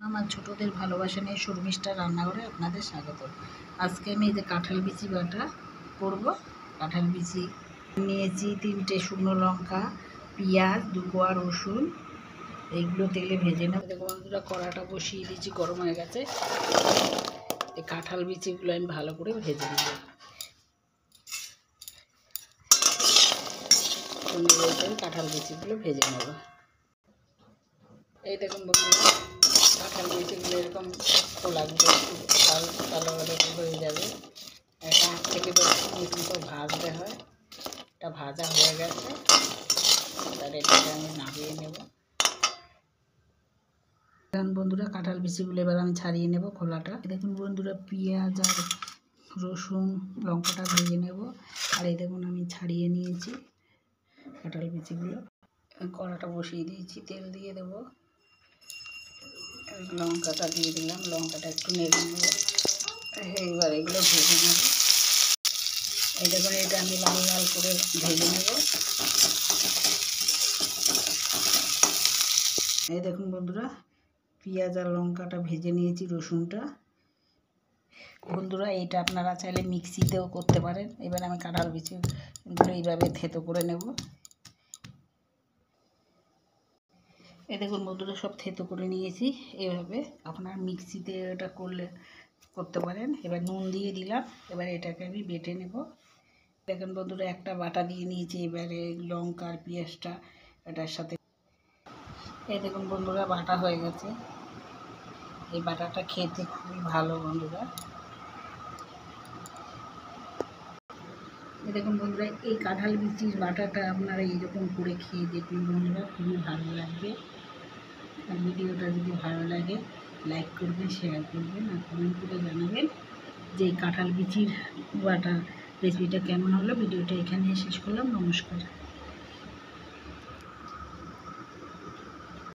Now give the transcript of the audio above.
আমার ছোটদের ভালোবাসা নিয়ে শর্মিষ্ঠা রান্নাঘরে আপনাদের স্বাগত। আজকে আমি এই যে কাঁঠাল বিচি বাটা করব। কাঁঠাল বিচি নিয়েছি, 3টে শুকনো লঙ্কা, পেঁয়াজ, 2 কোয়া রসুন, এইগুলো তেলে ভেজে নেব। দেখো বন্ধুরা, কড়াটা বসিয়ে দিয়েছি, গরম হয়ে গেছে। এই কাঁঠাল বিচিগুলো আমি ভালো করে ভেজে নেব। কাঁঠাল বিচিগুলো ভেজে নেব। এই দেখুন বন্ধুরা, কাঁঠাল বিচিগুলো এরকম খোলাগুলো একটু কালো কালো হয়ে যাবে। একটা হাত থেকে এরকম তো ভাজতে হয়। এটা ভাজা হয়ে গেছে, তার এটাকে আমি নামিয়ে নেব। দেখুন বন্ধুরা, কাঁঠাল বিচিগুলো এবার আমি ছাড়িয়ে নেব খোলাটা। দেখুন বন্ধুরা, পেঁয়াজ আর রসুন লঙ্কাটা ভেজে নেব। আর এই দেখুন আমি ছাড়িয়ে নিয়েছি কাঁঠাল বিচিগুলো। কড়াটা বসিয়ে দিয়েছি, তেল দিয়ে দেবো। লঙ্কাটা দিয়ে দিলাম, লঙ্কাটা একটু নেড়ে নেব। এইবার এগুলো ভেজে নেব। এই দেখুন, এটা আমি লাল লাল করে ভেজে নেব। এই দেখুন বন্ধুরা, পেঁয়াজ আর লঙ্কাটা ভেজে নিয়েছি, রসুনটা। বন্ধুরা, এইটা আপনারা চাইলে মিক্সিতেও করতে পারেন। এবার আমি কাঁঠাল বিচিগুলো এইভাবে থেতো করে নেব। এই দেখুন বন্ধুরা, সব থেতো করে নিয়েছি। এভাবে আপনার মিক্সিতে এটা করতে পারেন। এবার নুন দিয়ে দিলাম। এবার এটাকে আমি বেটে নেব। দেখুন বন্ধুরা, একটা বাটা দিয়ে নিয়েছি। এবারে লঙ্কা আর পেঁয়াজটা এটার সাথে, এই দেখুন বন্ধুরা, বাটা হয়ে গেছে। এই বাটাটা খেতে খুবই ভালো বন্ধুরা। এই দেখুন বন্ধুরা, এই কাঁঠাল বিচির বাটাটা আপনারা এইরকম করে খেয়ে দেখুন বন্ধুরা, খুবই ভালো লাগবে। আর ভিডিওটা যদি ভালো লাগে লাইক করবেন, শেয়ার করবেন আর কমেন্ট করে জানাবেন যে এই কাঁঠাল বিচির বাটা রেসিপিটা কেমন হলো। ভিডিওটা এখানে শেষ করলাম। নমস্কার।